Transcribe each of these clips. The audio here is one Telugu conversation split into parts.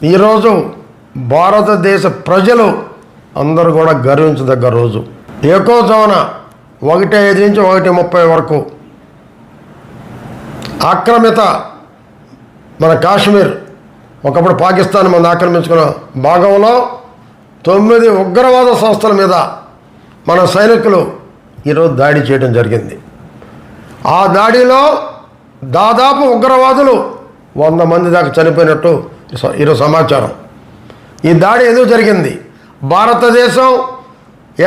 ఈరోజు భారతదేశ ప్రజలు అందరూ కూడా గర్వించదగ్గ రోజు. ఏకోజామున 1:05 నుంచి 1:30 వరకు ఆక్రమిత మన కాశ్మీర్, ఒకప్పుడు పాకిస్తాన్ మనం ఆక్రమించుకున్న భాగంలో 9 ఉగ్రవాద సంస్థల మీద మన సైనికులు ఈరోజు దాడి చేయడం జరిగింది. ఆ దాడిలో దాదాపు ఉగ్రవాదులు 100 మంది దాకా చనిపోయినట్టు ఈరోజు సమాచారం. ఈ దాడి ఎందుకు జరిగింది? భారతదేశం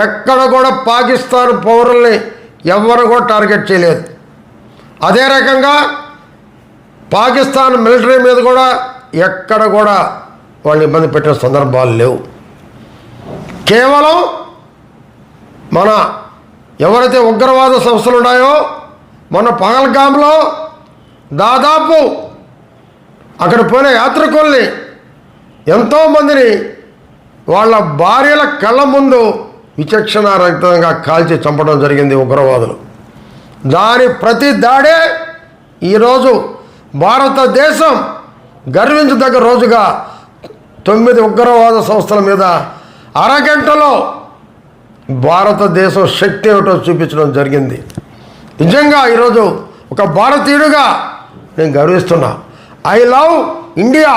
ఎక్కడ కూడా పాకిస్తాన్ పౌరుల్ని ఎవరు కూడా టార్గెట్ చేయలేదు. అదే రకంగా పాకిస్తాన్ మిలిటరీ మీద కూడా ఎక్కడ కూడా వాళ్ళు ఇబ్బంది పెట్టిన సందర్భాలు లేవు. కేవలం మన ఎవరైతే ఉగ్రవాద సంస్థలు ఉన్నాయో, మన పహల్గామ్లో దాదాపు అక్కడ పోయిన యాత్రికుల్ని ఎంతోమందిని వాళ్ళ భార్యల కళ్ళ ముందు విచక్షణారహితంగా కాల్చి చంపడం జరిగింది ఉగ్రవాదులు. దాని ప్రతి దాడే ఈరోజు భారతదేశం గర్వించదగ్గ రోజుగా 9 ఉగ్రవాద సంస్థల మీద అరగంటలో భారతదేశం శక్తి ఏమిటో చూపించడం జరిగింది. నిజంగా ఈరోజు ఒక భారతీయుడిగా నేను గర్విస్తున్నా. I love India.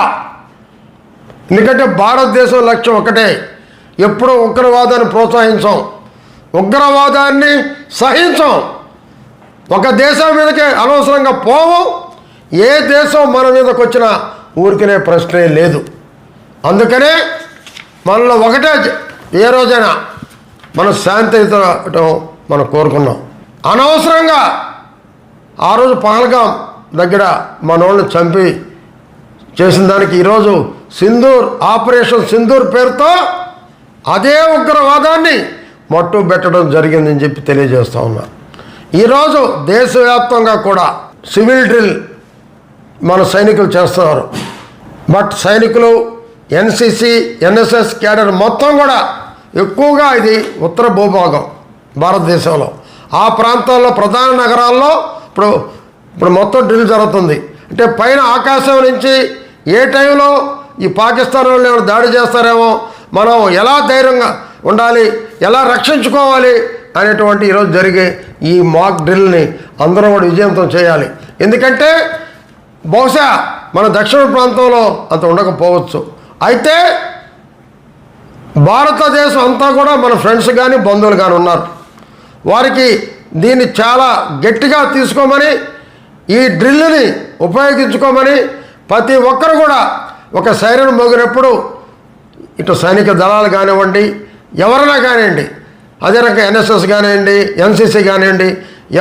ఎందుకంటే భారతదేశం లక్ష్యం ఒకటే, ఎప్పుడూ ఉగ్రవాదాన్ని ప్రోత్సహించాం, ఉగ్రవాదాన్ని సహించాం. ఒక దేశం మీదకే అనవసరంగా పోవు. ఏ దేశం మన మీదకి వచ్చినా ఊరికనే ప్రశ్నే లేదు. అందుకనే మనలో ఒకటే, ఏ రోజైనా మనం శాంతియుతం మనం కోరుకున్నాం. అనవసరంగా ఆ రోజు పహల్గాం దగ్గర మనోళ్ళని చంపి చేసిన దానికి ఈరోజు సింధూర్, ఆపరేషన్ సింధూర్ పేరుతో అదే ఉగ్రవాదాన్ని మట్టు పెట్టడం జరిగిందని చెప్పి తెలియజేస్తూ ఉన్నా. ఈరోజు దేశవ్యాప్తంగా కూడా సివిల్ డ్రిల్ మన సైనికులు చేస్తున్నారు. బట్ సైనికులు, ఎన్సిసి, ఎన్ఎస్ఎస్ క్యాడర్ మొత్తం కూడా ఎక్కువగా ఇది ఉత్తర భూభాగం భారతదేశంలో. ఆ ప్రాంతాల్లో ప్రధాన నగరాల్లో ఇప్పుడు మొత్తం డ్రిల్ జరుగుతుంది. అంటే పైన ఆకాశం నుంచి ఏ టైంలో ఈ పాకిస్తాన్ వాళ్ళు ఏమైనా దాడి చేస్తారేమో, మనం ఎలా ధైర్యంగా ఉండాలి, ఎలా రక్షించుకోవాలి అనేటువంటి ఈరోజు జరిగే ఈ మాక్ డ్రిల్ని అందరూ కూడా విజయవంతం చేయాలి. ఎందుకంటే బహుశా మన దక్షిణ ప్రాంతంలో అంత ఉండకపోవచ్చు. అయితే భారతదేశం అంతా కూడా మన ఫ్రెండ్స్ కానీ బంధువులు కానీ ఉన్నారు. వారికి దీన్ని చాలా గట్టిగా తీసుకోమని, ఈ డ్రిల్ని ఉపయోగించుకోమని ప్రతి ఒక్కరు కూడా ఒక సైరన్ మోగినప్పుడు ఇటు సైనిక దళాలు కానివ్వండి, ఎవరైనా కానివ్వండి, అదే రకంగా ఎన్ఎస్ఎస్ కానివ్వండి, ఎన్సిసి కానివ్వండి,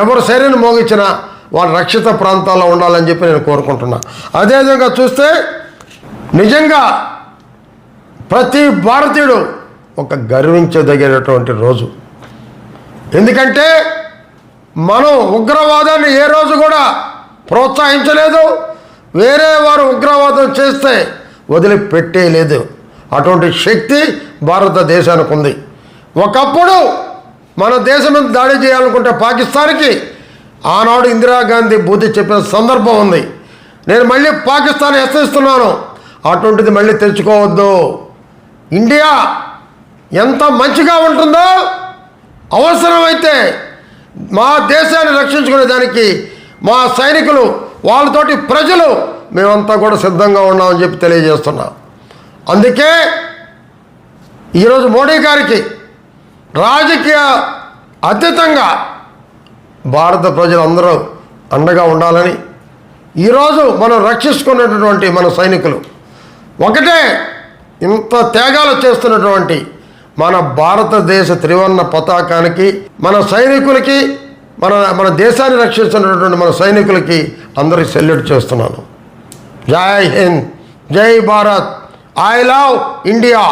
ఎవరు సైరన్ మోగించినా వాళ్ళు రక్షిత ప్రాంతాల్లో ఉండాలని చెప్పి నేను కోరుకుంటున్నా. అదేవిధంగా చూస్తే నిజంగా ప్రతి భారతీయుడు ఒక గర్వించదగినటువంటి రోజు. ఎందుకంటే మనం ఉగ్రవాదాన్ని ఏ రోజు కూడా ప్రోత్సహించలేదు, వేరే వారు ఉగ్రవాదం చేస్తే వదిలిపెట్టేయలేదు. అటువంటి శక్తి భారతదేశానికి ఉంది. ఒకప్పుడు మన దేశం మీద దాడి చేయాలనుకుంటే పాకిస్తాన్కి ఆనాడు ఇందిరాగాంధీ బుద్ధి చెప్పిన సందర్భం ఉంది. నేను మళ్ళీ పాకిస్తాన్ హెచ్చరిస్తున్నాను, అటువంటిది మళ్ళీ తెచ్చుకోవద్దు. ఇండియా ఎంత మంచిగా ఉంటుందో, అవసరమైతే మా దేశాన్ని రక్షించుకునే దానికి మా సైనికులు, వాళ్ళతోటి ప్రజలు మేమంతా కూడా సిద్ధంగా ఉన్నామని చెప్పి తెలియజేస్తున్నాం. అందుకే ఈరోజు మోడీ గారికి రాజకీయ అతీతంగా భారత ప్రజలందరూ అండగా ఉండాలని, ఈరోజు మనం రక్షించుకున్నటువంటి మన సైనికులు ఒకటే, ఇంత త్యాగాలు చేస్తున్నటువంటి మన భారతదేశ త్రివర్ణ పతాకానికి, మన సైనికులకి, మన దేశాన్ని రక్షిస్తున్నటువంటి మన సైనికులకి అందరికీ సెల్యూట్ చేస్తున్నాను. జై హింద్, జై భారత్, ఐ లవ్ ఇండియా.